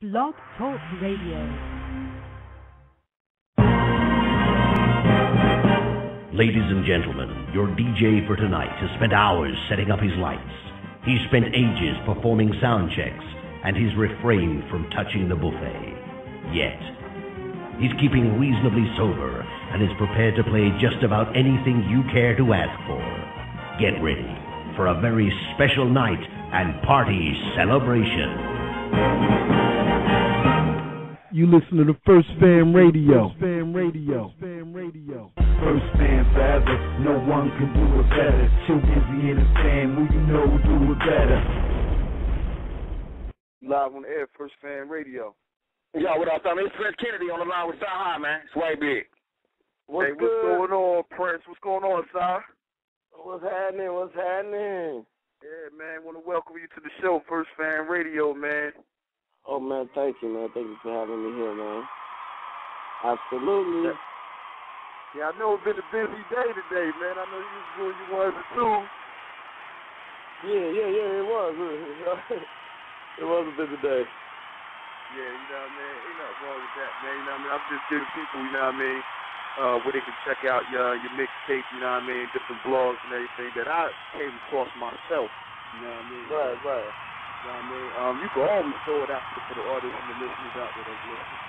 Blog Talk Radio. Ladies and gentlemen, your DJ for tonight has spent hours setting up his lights. He's spent ages performing sound checks, and he's refrained from touching the buffet. Yet, he's keeping reasonably sober and is prepared to play just about anything you care to ask for. Get ready for a very special night and party celebration. You listen to the First Fam Radio. First fan forever, no one can do it better. Too busy in the fan, who you know will do it better. Live on the air, First Fan Radio. Yo, what up, man? It's Prince Kennedy on the line with CYHI, man. It's way big. What's going on, Prince? What's going on, Cy? What's happening? Yeah, man, want to welcome you to the show, First Fan Radio, man. Oh, man, thank you, man. Thank you for having me here, man. Absolutely. Yeah, I know it's been a busy day today, man. I know you was doing your ones and twos. Yeah, it was. It was a busy day. Yeah, you know what I mean? Ain't nothing wrong with that, man. You know what I mean? I'm just giving people, you know what I mean, where they can check out your mixtape, you know what I mean, different blogs and everything that I came across myself, you know what I mean? Right. You know what I mean? You can always throw it out for the artists and the listeners out there that's listening.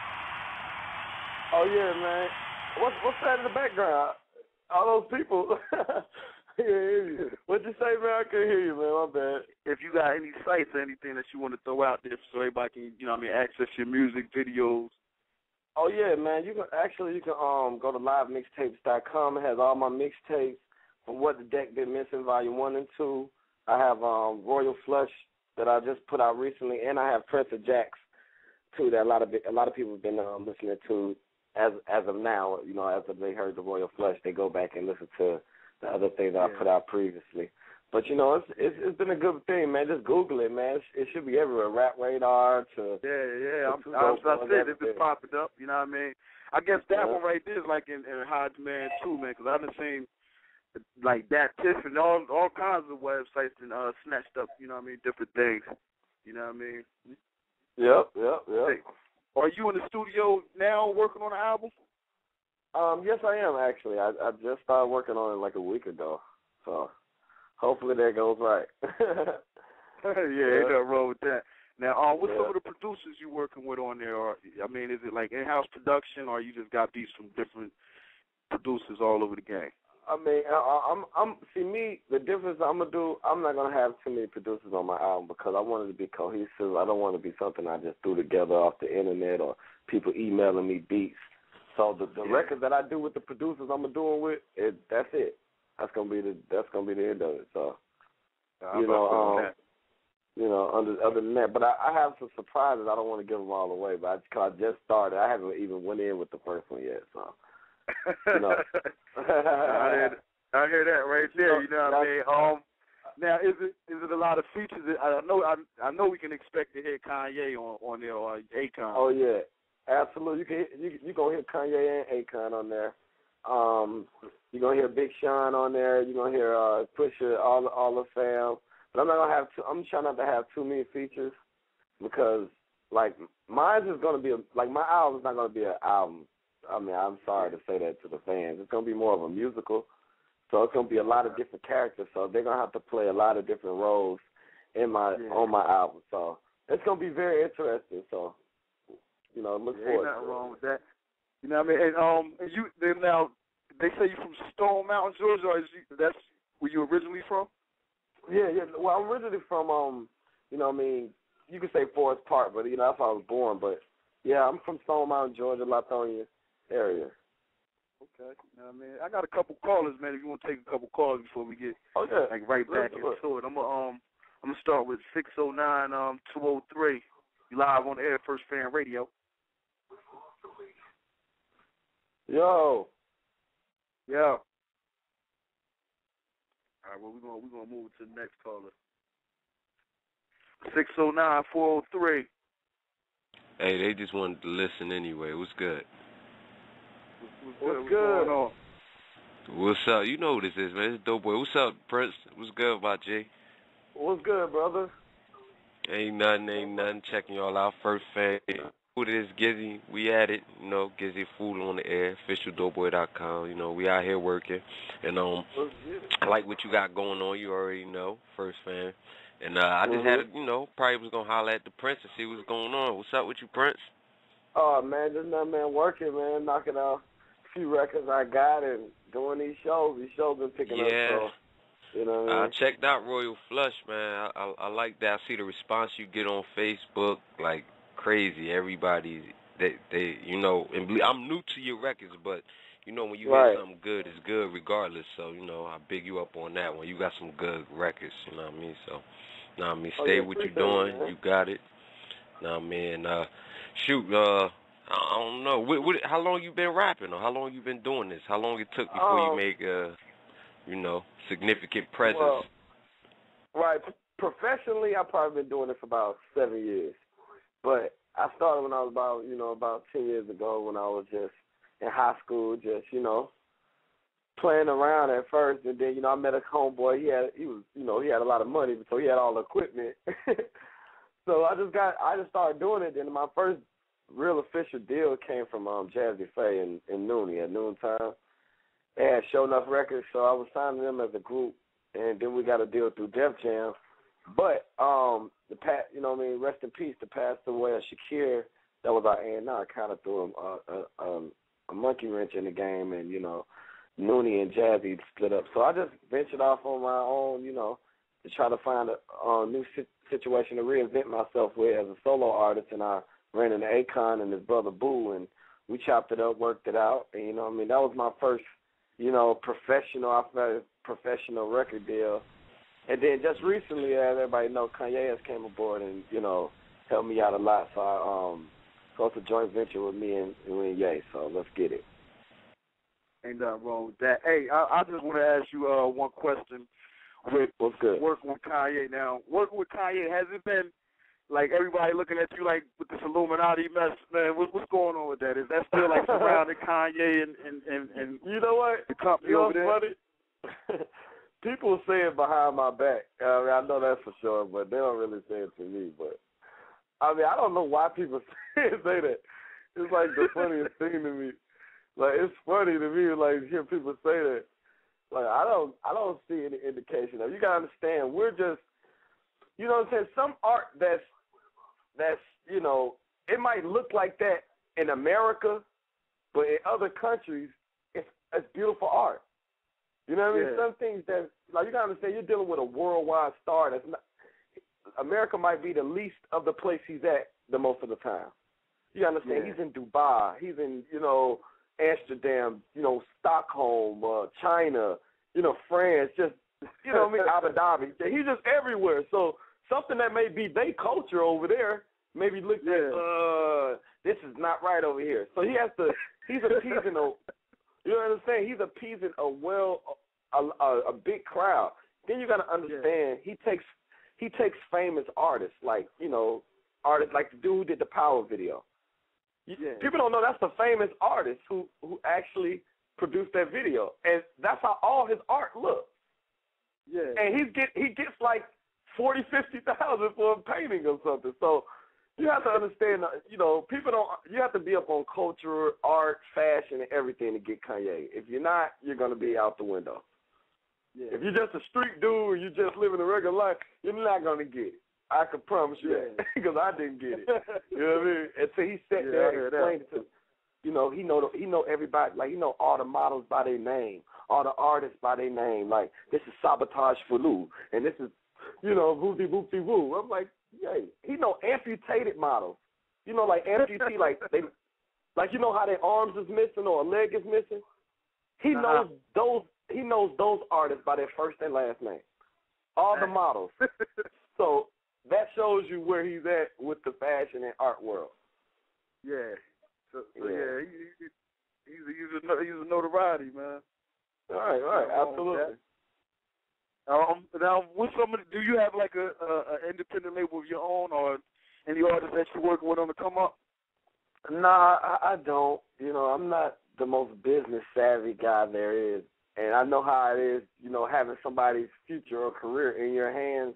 Oh, yeah, man. What's that in the background? All those people. Yeah. What'd you say, man? I couldn't hear you, man. My bad. If you got any sites or anything that you want to throw out there so everybody can, you know what I mean, access your music, videos. Oh, yeah, man. You can go to livemixtapes.com. It has all my mixtapes from What the Deck Been Missing, Volume 1 and 2. I have Royal Flush that I just put out recently, and I have Prince of Jacks, too, that a lot of people have been listening to as of now. You know, as they heard the Royal Flush, they go back and listen to the other things that I put out previously. But, you know, it's been a good thing, man. Just Google it, man. It should be everywhere. Rap Radar to... Yeah. I said it's been popping up, you know what I mean? I guess that one right there is like in high demand, too, man, because I've been seeing, like, that Tiff and all kinds of websites and snatched up, you know what I mean, different things. You know what I mean? Yep. Hey, are you in the studio now working on an album? Yes, I am, actually. I just started working on it like a week ago. So hopefully that goes right. Ain't nothing wrong with that. Now, what's some of the producers you working with on there? Or, I mean, is it like in-house production, or you just got beats from different producers all over the game? I mean, the difference I'm going to do, I'm not going to have too many producers on my album because I want it to be cohesive. I don't want to be something I just threw together off the internet or people emailing me beats. So the record that I do with the producers I'm doing with, that's it. That's gonna be the end of it. So other than that, but I have some surprises. I don't want to give them all away, but I just started. I haven't even went in with the first one yet. So you know, I hear that right there. You know what I mean? Now is it a lot of features? I know we can expect to hear Kanye on there or Akon. Oh yeah. Absolutely, you gonna hear Kanye and Akon on there. You're gonna hear Big Sean on there. You're gonna hear Pusha, all the fam. But I'm not gonna have I'm trying not to have too many features because like mine is gonna be my album's not gonna be an album. I mean, I'm sorry to say that to the fans. It's gonna be more of a musical. So it's gonna be a lot of different characters. So they're gonna have to play a lot of different roles on my album. So it's gonna be very interesting. So. You know, look forward. Ain't nothing wrong with that. You know what I mean? And now they say you from Stone Mountain, Georgia. Or that's where you originally from? Yeah. Well, I'm originally from you know what I mean, you could say Forest Park, but you know that's where I was born. But yeah, I'm from Stone Mountain, Georgia, Latonia area. Okay. You know what I mean? I got a couple callers, man. If you want to take a couple calls before we get right back into it, I'm gonna start with 609-203. You live on the air, First Fan Radio. Yo. All right, well, we're gonna move to the next caller. 609-403. Hey, they just wanted to listen anyway. What's good? What's going on? What's up? You know who this is, man. It's Dope Boy. What's up, Prince? What's good, my G? What's good, brother? Ain't nothing. Checking y'all out. First fan. Who it is, Gizzy? We at it. You know, Gizzy Food on the air. OfficialDoughboy.com. You know, we out here working. And I like what you got going on. You already know. First fan. And I just had, probably was gonna holler at the Prince and see what's going on. What's up with you, Prince? Oh man, just nothing, man. Working, man. Knocking out a few records I got and doing these shows. These shows been picking up. So, you know what I mean? I checked out Royal Flush, man. I like that. I see the response you get on Facebook, like crazy. Everybody, they and I'm new to your records, but when you hear something good, it's good regardless. So I big you up on that one. You got some good records. You know what I mean? So, stay what you're doing. You got it. Know what I mean? Shoot, I don't know. How long you been rapping, or how long you been doing this? How long it took before you make significant presence? Well, right. Professionally, I've probably been doing it for about 7 years. But I started when I was about 10 years ago, when I was just in high school, just, playing around at first. And then, I met a homeboy. He had a lot of money, so he had all the equipment. So I just started doing it. And my first real official deal came from Jazzy Faye in Noonie at noontime. They had Show Enough Records, so I was signing them as a group, and then we got a deal through Def Jam. But rest in peace, the passed away of Shakir. That was our A&R. Kind of threw a monkey wrench in the game, and Noonie and Jazzy split up. So I just ventured off on my own, to try to find a new situation to reinvent myself with as a solo artist, and I ran into Akon and his brother Boo, and we chopped it up, worked it out, and that was my first, professional record deal. And then just recently, as everybody knows, Kanye has came aboard and helped me out a lot. So it's a joint venture with me and Ye. So let's get it. Ain't nothing wrong with that. Hey, I just want to ask you one question. What's good? Working with Kanye now. Working with Kanye, has it been like everybody looking at you like with this Illuminati mess, man? What's going on with that? Is that still like surrounding Kanye and you know what? The company over there? Funny? People say it behind my back. I know that for sure, but they don't really say it to me. But I don't know why people say that. It's like the funniest thing to me. Like, it's funny to me, like, hear people say that. Like, I don't see any indication of it. You gotta understand, we're just, what I'm saying, some art that's it might look like that in America, but in other countries, it's beautiful art. You know what I mean? Some things that, like, you gotta understand, you're dealing with a worldwide star that's not, America might be the least of the place he's at the most of the time. You understand? He's in Dubai. He's in, Amsterdam, Stockholm, China, France, just, Abu Dhabi. He's just everywhere. So something that may be their culture over there, maybe looked at, this is not right over here. So he's appeasing you know what I'm saying? He's appeasing a big crowd. Then you got to understand, he takes famous artists, like, artists like the dude who did the Power video. People don't know that's a famous artist who actually produced that video, and that's how all his art looks. Yeah, and he gets like 40,000, 50,000 for a painting or something. So you have to understand, people don't. You have to be up on culture, art, fashion, and everything to get Kanye. If you're not, you're gonna be out the window. Yeah. If you're just a street dude and you're just living a regular life, you're not gonna get it. I can promise you that, because I didn't get it. You know what I mean? And so he sat there and explained it to, he know everybody, like, he know all the models by their name, all the artists by their name. Like, this is Sabotage Falou, and this is, Woofy Woofy Woo. I'm like, yay. He know amputated models. Like amputee, like they, like, how their arms is missing or a leg is missing. He knows those. He knows those artists by their first and last name. All the models. So that shows you where he's at with the fashion and art world. Yeah. So he's a notoriety, man. All right, absolutely. Now, what's do you have like a independent label of your own, or any artists that you're working with on the come up? Nah, I don't. I'm not the most business savvy guy there is, and I know how it is. Having somebody's future or career in your hands.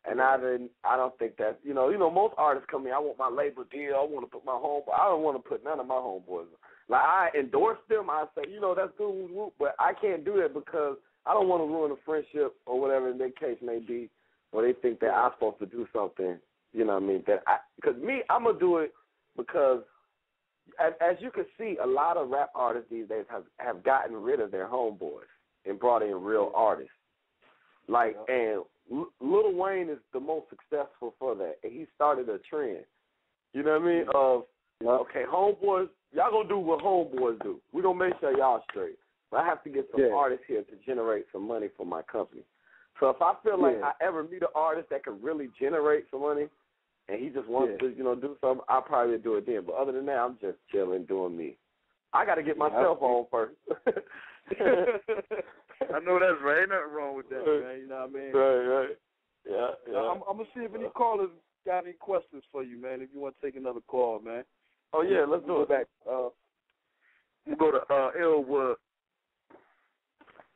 And I don't think that, most artists come in, I want my label deal, I want to put my homeboy, I don't want to put none of my homeboys. Like, I endorse them, I say, that's good, but I can't do that because I don't want to ruin a friendship or whatever their case may be, or they think that I'm supposed to do something, because me, I'm going to do it because, as you can see, a lot of rap artists these days have gotten rid of their homeboys and brought in real artists. Like, and Lil Wayne is the most successful for that, and he started a trend. You know what I mean? Of, okay, homeboys, y'all gonna do what homeboys do. We gonna make sure y'all straight. But I have to get some artists here to generate some money for my company. So if I feel like I ever meet an artist that can really generate some money, and he just wants to, do something, I'll probably do it then. But other than that, I'm just chilling, doing me. I got to get myself on first. I know that's right. Ain't nothing wrong with that, man. You know what I mean? Right. Yeah. I'm going to see if any callers got any questions for you, man, if you want to take another call, man. Oh, yeah, let's do it. Back. We'll go to Elwood.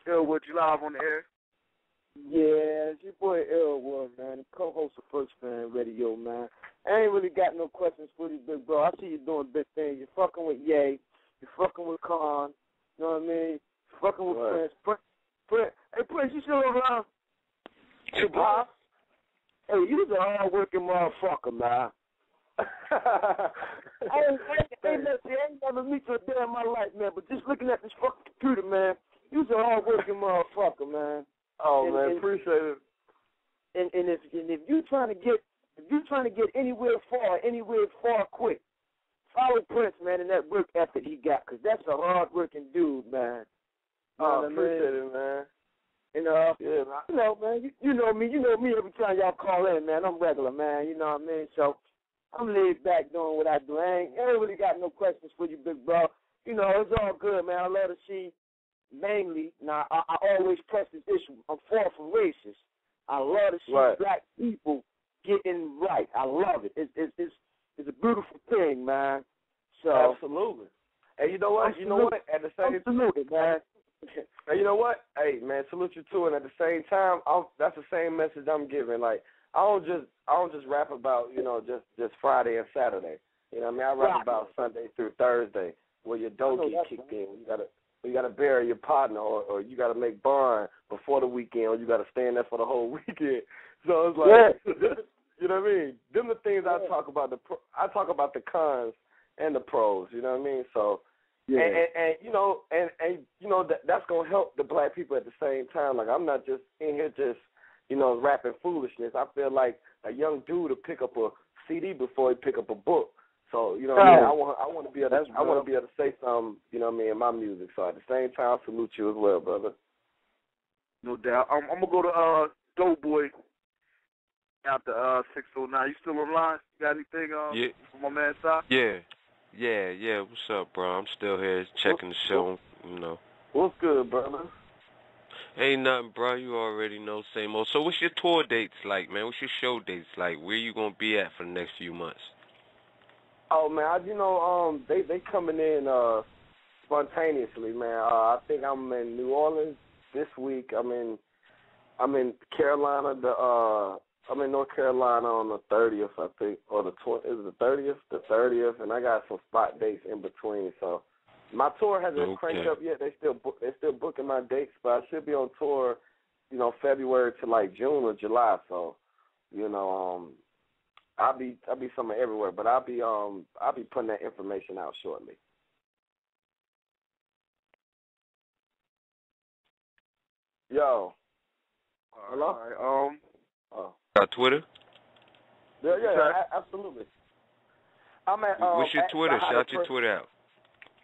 Elwood, you live on the air? Yeah, it's your boy Elwood, man, co-host of First Fan Radio, man. I ain't really got no questions for you, big bro. I see you doing big things. You're fucking with Ye. You're fucking with Con. You know what I mean? You're fucking with Prynce. Hey, Prynce, you still around? Hey, you was a hard-working motherfucker, man. I ain't never meet you a day in my life, man, but just looking at this fucking computer, man, you was a hard-working motherfucker, man. Oh, man, appreciate it. And if you're trying to get anywhere far quick, follow Prynce, man, and that work ethic he got, because that's a hard-working dude, man. I appreciate it, man. Man, you know me every time y'all call in, man. I'm regular, man, you know what I mean? So I'm laid back doing what I do. I ain't really got no questions for you, big bro. It's all good, man. I love to see, mainly, now, I always press this issue. I'm far from racist. I love to see black people getting right. I love it. It's a beautiful thing, man. So absolutely. And you know what? At the same time, man. And you know what? Hey, man, salute you too. And at the same time, that's the same message I'm giving. Like, I don't just rap about just Friday and Saturday. You know what I mean? I rap about Sunday through Thursday, where your dough gets kicked in. You gotta bury your partner, or you gotta make barn before the weekend, or you gotta stay in there for the whole weekend. So it's like, you know what I mean? Them the things I talk about. I talk about the cons and the pros. You know what I mean? So, that's gonna help the black people at the same time. Like, I'm not just in here just rapping foolishness. I feel like a young dude to pick up a CD before he pick up a book. So, I want to be able to say something, in my music. So at the same time, I salute you as well, brother. No doubt. I'm gonna go to Doughboy after 609. You still online? You got anything for my man Si? Yeah. What's up, bro? I'm still here checking the show. What's good, brother? Ain't nothing, bro. You already know, same old. So what's your tour dates like, man? What's your show dates like? Where you gonna be at for the next few months? Oh, man, they coming in spontaneously, man. I think I'm in New Orleans this week. I'm in Carolina. I'm in North Carolina on the 30th, I think, or the 20th. Is it the 30th? The 30th, and I got some spot dates in between. So my tour hasn't cranked up yet. They still booking my dates, but I should be on tour, February to like June or July. So, I'll be somewhere everywhere, but I'll be putting that information out shortly. Yo. Hello? All right, Got Twitter? Yeah, absolutely. I'm at what's your Twitter? Shout your Twitter out.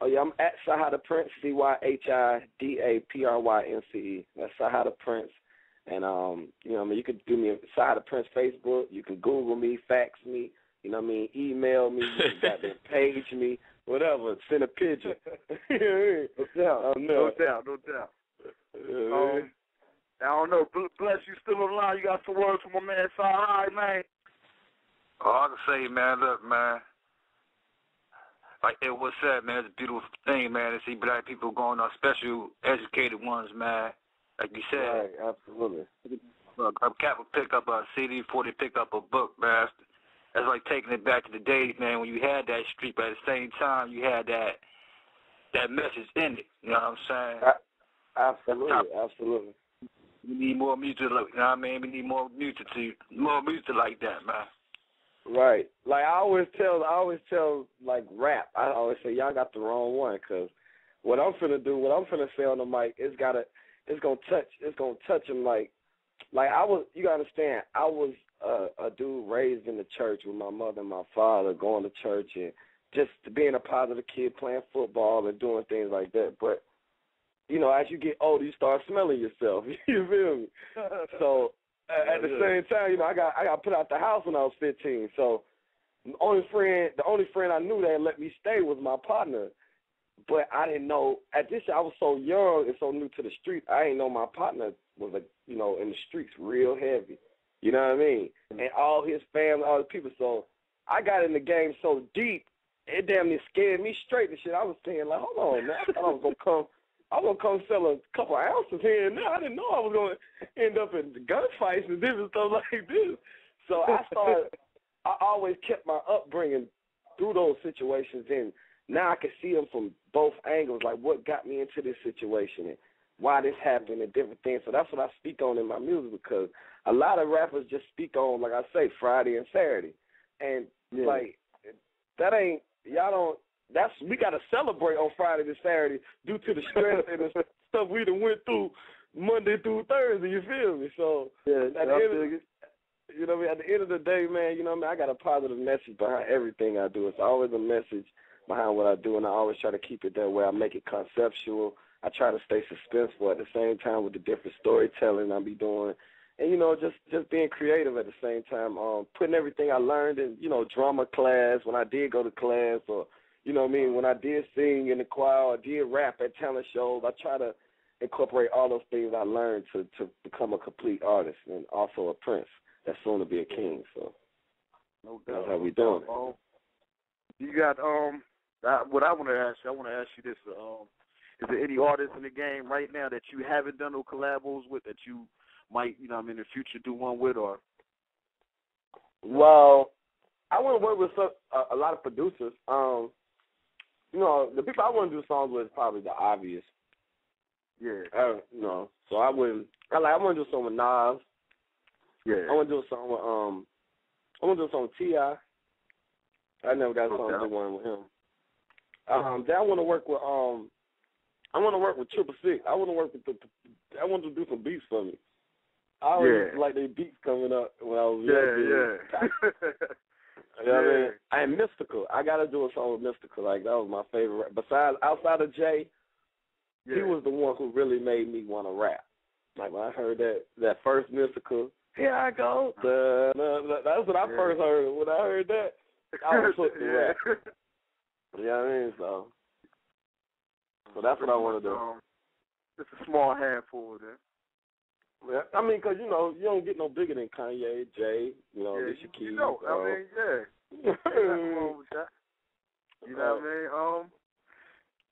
Oh yeah, I'm at CYHI the Prynce, CYHIDAPRYNCE. That's CYHI the Prynce. And you could do me a CYHI the Prynce Facebook. You can Google me, fax me. Email me. You can goddamn page me, whatever. Send a pigeon. No doubt. I don't know. Bless, you still online? You got some words from my man CYHI, man? All I can say, man, look, man. Like it was said, man, it's a beautiful thing, man, to see black people going on, special educated ones, man. Like you said. Right, absolutely. A cat would pick up a CD before they pick up a book, man. That's like taking it back to the days, man, when you had that street, but at the same time you had that message in it. You know what I'm saying? Absolutely. We need more music, you know what I mean? We need more music like that, man. Right. Like I always tell like rap. I always say y'all got the wrong one, because what I'm finna say on the mic, it's gonna touch him like you gotta understand, I was a dude raised in the church with my mother and my father, going to church and just being a positive kid, playing football and doing things like that. But you know, as you get older, you start smelling yourself. You feel me? So at the same time, you know, I got put out the house when I was 15. So the only friend I knew that let me stay was my partner. But I didn't know, at this I was so young and so new to the street, I didn't know my partner was, in the streets real heavy. You know what I mean? And all his family, all the people. So I got in the game so deep, it damn near scared me straight and shit. I was saying, like, hold on, man, I thought I was going to come sell a couple ounces here and there. I didn't know I was going to end up in gunfights and different stuff like this. So I always kept my upbringing through those situations, and now I can see them from both angles, like what got me into this situation and why this happened and different things. So that's what I speak on in my music, because a lot of rappers just speak on, like I say, Friday and Saturday. And, like, that ain't, y'all don't, we got to celebrate on Friday and Saturday due to the stress and the stuff we done went through Monday through Thursday, you feel me? So, at the end of the day, man, you know what I mean, I got a positive message behind everything I do. It's always a message behind what I do, and I always try to keep it that way. I make it conceptual. I try to stay suspenseful at the same time with the different storytelling I be doing. And, you know, just being creative at the same time, putting everything I learned in, you know, drama class, when I did go to class, or, you know what I mean, when I did sing in the choir or did rap at talent shows, I try to incorporate all those things I learned to become a complete artist and also a prince that's soon to be a king. So that's how we doing it. You got, what I want to ask you this, is there any artists in the game right now that you haven't done no collabos with that you might, you know, in the future do one with? Or well, I want to work with a lot of producers. You know, the people I want to do songs with is probably the obvious. Yeah. You know, so I want to do a song with Nas. Yeah. I want to do a song with T.I. I never got a song to do one with him. Then I want to work with Triple Six. I want to work with I want to do some beats for me. I always like their beats coming up when I was young. Yeah. You know what I mean? And Mystical. I got to do a song with Mystical. Like, that was my favorite. Besides, outside of Jay, he was the one who really made me want to rap. Like, when I heard that first Mystical, here I go. That's what I first heard. When I heard that, I was hooked to rap. You know what I mean? So that's what I want to do. It's a small handful then. Yeah, I mean, because, you know, you don't get no bigger than Kanye, Jay, you know, Alicia Keys. You know, I mean, nothing wrong with that. You know what I mean?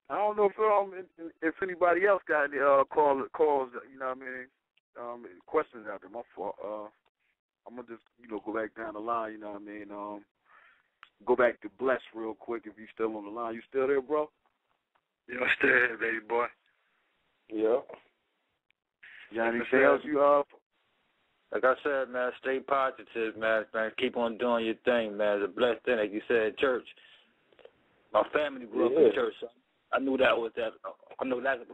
I don't know if anybody else got any calls, you know what I mean, questions out there. My fault. I'm going to just, you know, go back down the line, you know what I mean? Go back to Bless real quick if you still on the line. You still there, bro? Yeah, I'm still here, baby boy. Yeah. You got anything else you Like I said, man, stay positive, man. Keep on doing your thing, man. It's a blessed thing, like you said, church. My family grew up in church, so I knew that was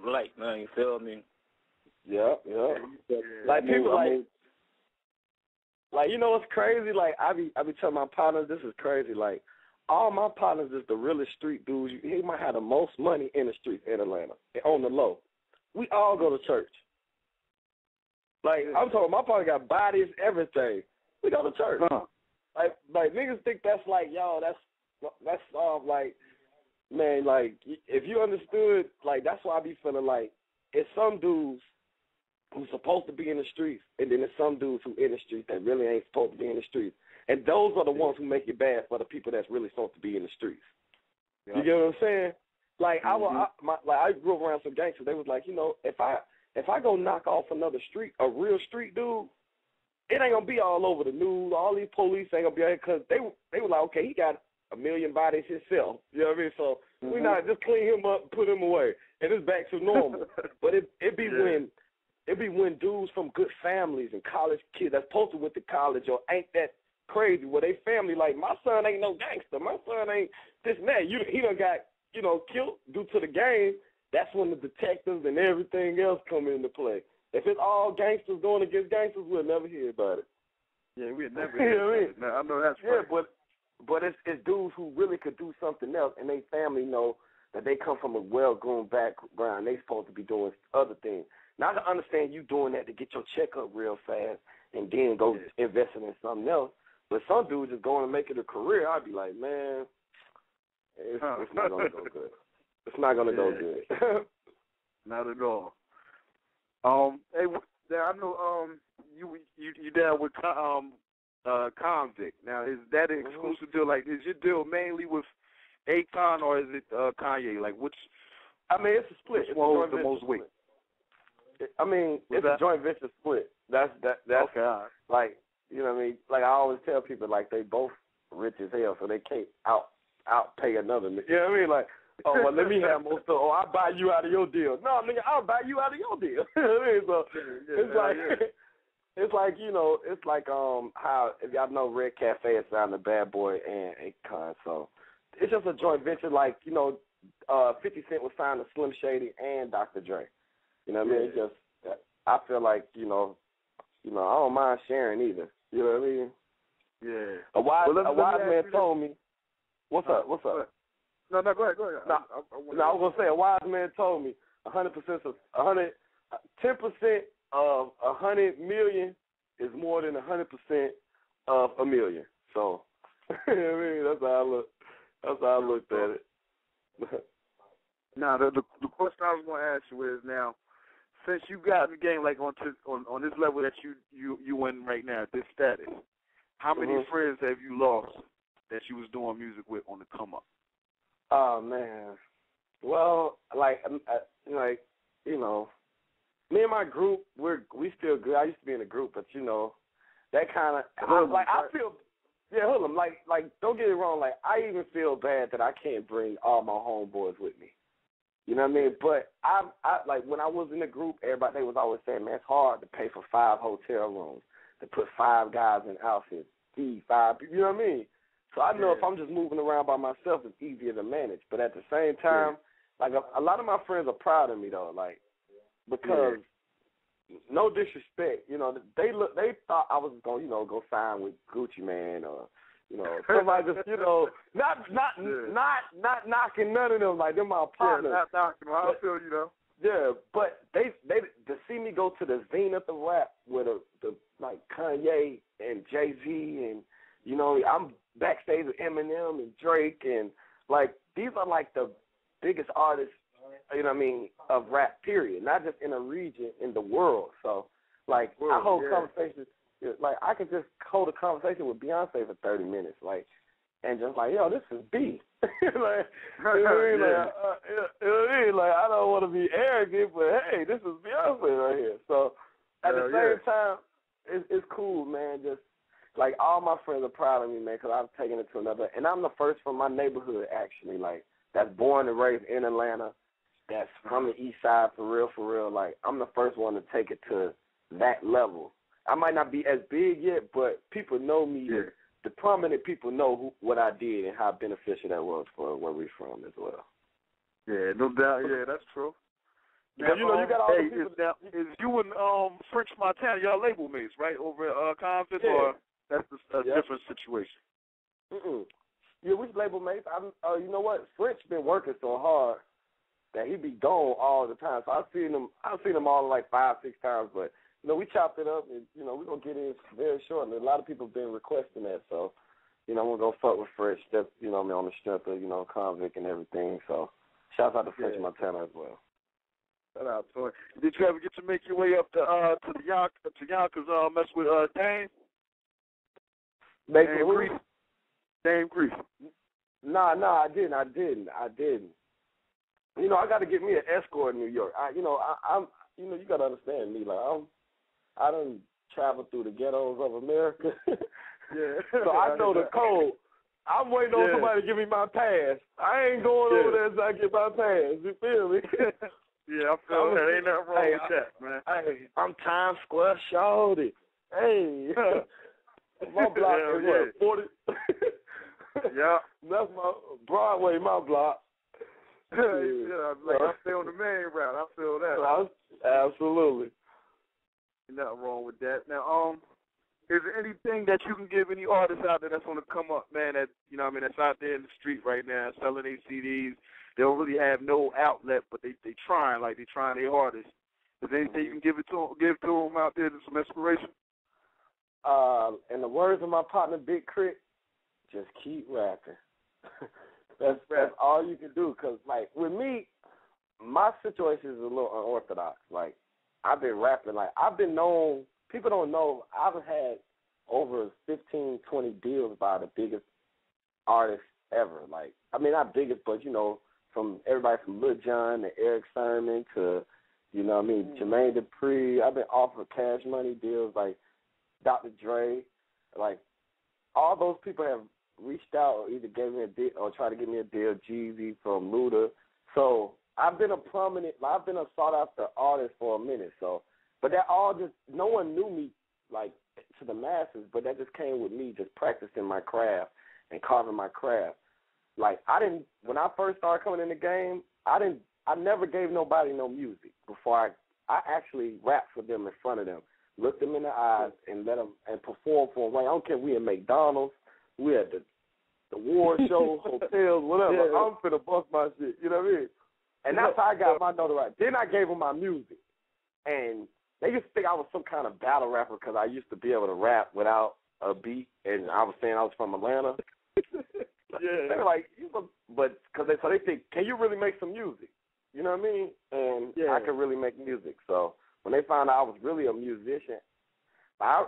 like, man. You feel me? Yeah. Like people like, you know what's crazy? Like, I be telling my partners, this is crazy. Like, all my partners is the realest street dudes. He might have the most money in the streets in Atlanta, on the low. We all go to church. Like, I'm talking, my partner got bodies, everything. We go to church. Like niggas think that's like, yo, that's like, man, like, if you understood, like, that's why I be feeling like it's some dudes who's supposed to be in the streets, and then there's some dudes who in the streets that really ain't supposed to be in the streets. And those are the ones who make it bad for the people that's really supposed to be in the streets. You get what I'm saying? Like, I grew up around some gangsters. They was like, you know, if I go knock off another street, a real street dude, it ain't gonna be all over the news. All these police ain't gonna be out here because they were like, okay, he got 1 million bodies himself. You know what I mean? So we not just clean him up, put him away, and it's back to normal. But it be when dudes from good families and college kids that's posted with the college or ain't that crazy where they family like, my son ain't no gangster. My son ain't this and that. He done got, killed due to the game. That's when the detectives and everything else come into play. If it's all gangsters going against gangsters, we'll never hear about it. Yeah, we'll never hear about it. I know that's right. Yeah, but it's dudes who really could do something else, and they family know that they come from a well-groomed background. They supposed to be doing other things. Now, I can understand you doing that to get your check up real fast and then go investing in something else. But some dudes just going to make it a career. I'd be like, man, it's not going to go good. It's not going to go good. Not at all. Hey, I know you down with Konvict. Now, is that an exclusive deal? Like, is your deal mainly with Akon or is it Kanye? Like, which? I mean, it's a split. Which one holds the most weight? I mean, it's a joint venture split. That's okay. All right. Like, you know what I mean? Like, I always tell people, like, they both rich as hell, so they can't outpay another nigga. You know what I mean? Like, oh, well, let me have more stuff. Oh, I'll buy you out of your deal. No, nigga, I'll buy you out of your deal. You know what I mean? So it's like, it's like how, if y'all know Red Cafe, it's on the Bad Boy and Akon. So it's just a joint venture like, 50 Cent was signed to Slim Shady and Dr. Dre. You know what I mean? It's just, I feel like, I don't mind sharing either. You know what I mean? Yeah. A wise man told me, what's up? No, go ahead. No, I was gonna say a wise man told me 10% of 100 million is more than 100% of a million. So, I mean, that's how I looked at it. Now, the question I was gonna ask you is now, since you got in the game like on this level that you in right now, this status, how many friends have you lost that you was doing music with on the come up? Oh man, well, me and my group, we still good. I used to be in a group, but that kind of I feel. Yeah, hold on. Like, don't get it wrong. Like, I even feel bad that I can't bring all my homeboys with me. You know what I mean? But I like when I was in the group, they was always saying, man, it's hard to pay for 5 hotel rooms, to put 5 guys in outfits, feed 5 people. You know what I mean? So I know if I'm just moving around by myself, it's easier to manage. But at the same time, like a lot of my friends are proud of me though, like because no disrespect, they thought I was going, go sign with Gucci Mane or somebody just, not knocking none of them, like they're my partners. Yeah, not knocking them. I feel you though. Yeah, but they to see me go to the zenith of rap with the like Kanye and Jay-Z and I'm backstage with Eminem and Drake and like these are like the biggest artists, of rap period, not just in a region, in the world. So like I hold conversations, like I could just hold a conversation with Beyonce for 30 minutes, like and just like, yo, this is B. Like, like I don't want to be arrogant, but hey, this is Beyonce right here. So at the same time, it's cool, man. Just like all my friends are proud of me, man, because I've taken it to another. And I'm the first from my neighborhood, actually, like that's born and raised in Atlanta, that's from the East Side for real. Like I'm the first one to take it to that level. I might not be as big yet, but people know me. Yeah. The prominent people know what I did and how beneficial that was for where we're from as well. Yeah, no doubt. Yeah, that's true. Now, you got all the people. Is you and French Montana, y'all label mates, right, over at Konvict, or that's a different situation? Yeah, we label mates. You know what? French been working so hard that he be gone all the time. So I've seen him all like 5-6 times, but we chopped it up, and we're gonna get in very short. And a lot of people have been requesting that, so we're gonna fuck with Fresh. That's on the strength of Konvict and everything. So shout out to French Montana as well. Shout out to him. Did you ever get to make your way up to Yonkers, mess with Dame? Dame Grease. Nah, I didn't. I got to get me an escort in New York. You got to understand me. Like I done travel through the ghettos of America. Yeah. So I know the code. I'm waiting on somebody to give me my pass. I ain't going over there until I get my pass. You feel me? Yeah, I feel that. Ain't nothing wrong with that, man. Hey, I'm Times Square shorty. Hey. My block is what, 40? Yeah. That's my Broadway, my block. Yeah, like I feel the main route. I feel that. Absolutely. Nothing wrong with that. Now, is there anything that you can give any artists out there that's going to come up, man, that, you know what I mean, that's out there in the street right now selling their CDs? They don't really have no outlet, but they trying, like they trying their hardest. Is there anything you can give to them out there, some inspiration? In the words of my partner, Big Crit, just keep rapping. That's all you can do. Because, like, with me, my situation is a little unorthodox. Like, I've been rapping. Like, I've been known, people don't know, I've had over 15, 20 deals by the biggest artists ever. Like, I mean, not biggest, but, you know, from everybody from Lil Jon to Eric Sermon to, you know what I mean, Jermaine Dupri. I've been offered Cash Money deals like Dr. Dre. Like, all those people have reached out or either gave me a deal or tried to give me a deal, Jeezy from Luda. So I've been a sought-after artist for a minute. So, but that all just, no one knew me, like, to the masses, but that just came with me just practicing my craft and carving my craft. Like, when I first started coming in the game, I never gave nobody no music before I actually rapped for them in front of them, looked them in the eyes and let them and perform for them. Like, I don't care, we at McDonald's, we at the war show, hotels, whatever. Yeah. I'm finna bust my shit, you know what I mean? And that's how I got my notoriety. Then I gave them my music. And they used to think I was some kind of battle rapper because I used to be able to rap without a beat, and I was saying I was from Atlanta. Yeah. They were like, but because they think, can you really make some music? You know what I mean? And I can really make music. So when they found out I was really a musician,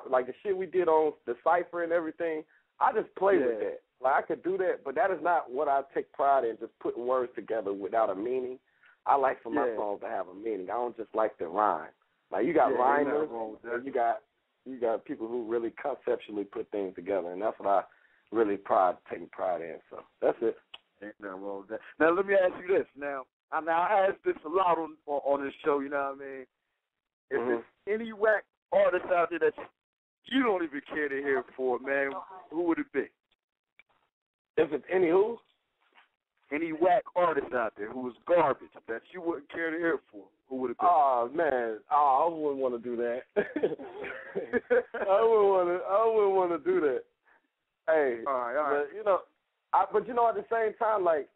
like the shit we did on the Cypher and everything, I just play with that. Like, I could do that, but that is not what I take pride in, just putting words together without a meaning. I like for my songs to have a meaning. I don't just like the rhyme. Like, you got rhymers, and you got people who really conceptually put things together, and that's what I really take pride in. So that's it. Ain't nothing wrong with that. Now, let me ask you this. Now I ask this a lot on this show, you know what I mean? If there's any whack artist out there that you don't even care to hear for, man, who would it be? If it's any who? Any whack artist out there who was garbage that you wouldn't care to hear for, who would it be? Oh, man. I wouldn't want to do that. I wouldn't want to do that. Hey, all right. But, you know, at the same time, like,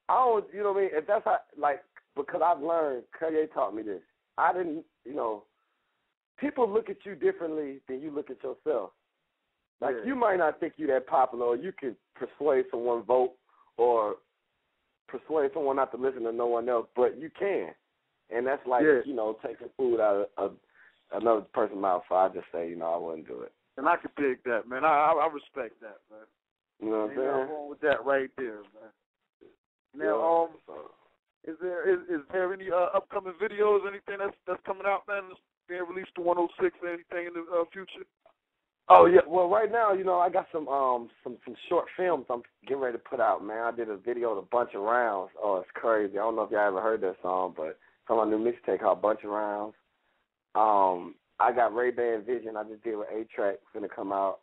I don't, you know what I mean? If that's how, like, because I've learned, Kanye taught me this. I didn't, you know, people look at you differently than you look at yourself. Like, you might not think you that popular, or you can persuade someone vote or persuade someone not to listen to no one else, but you can. And that's like, you know, taking food out of another person's mouth. So I just say, you know, I wouldn't do it. And I can dig that, man. I respect that, man. You know what I'm saying? Ain't nothing wrong with that right there, man. Now, is there any upcoming videos, anything that's coming out, man, that's being released to 106, anything in the future? Oh yeah, well right now, you know, I got some short films I'm getting ready to put out, man. I did a video with A Bunch of Rounds. Oh, it's crazy. I don't know if y'all ever heard that song, but it's on my new mixtape called Bunch of Rounds. I got Ray-Ban Vision I just did with A-Track gonna come out.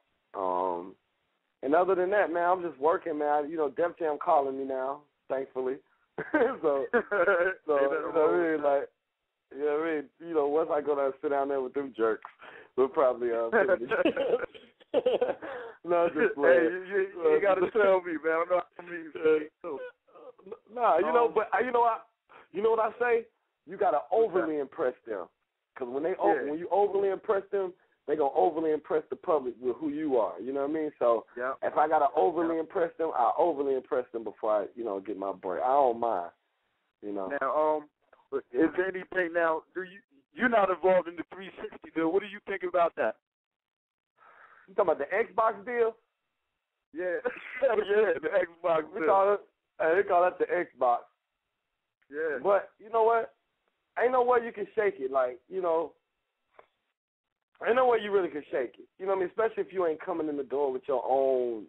And other than that, man, I'm just working, man. You know, Def Jam calling me now, thankfully. so you know what I mean, like, you know what I mean? You know, once I go down and sit down there with them jerks, we'll probably finish. No, just playing. Hey, you got to tell me, man. I know how many. Nah, you know, but you know what I say? You got to overly impress them, because when when you overly impress them, they gonna overly impress the public with who you are. You know what I mean? So if I gotta overly impress them, I'll overly impress them before I, you know, get my break. I don't mind. You know. Now, is there anything now? You're not involved in the 360 deal? What do you think about that? You talking about the Xbox deal? Yeah, the Xbox deal. They call that the Xbox. Yeah. But you know what? Ain't no way you can shake it. Like, you know, Ain't no way you really could shake it. You know what I mean? Especially if you ain't coming in the door with your own,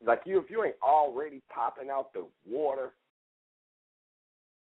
like if you ain't already popping out the water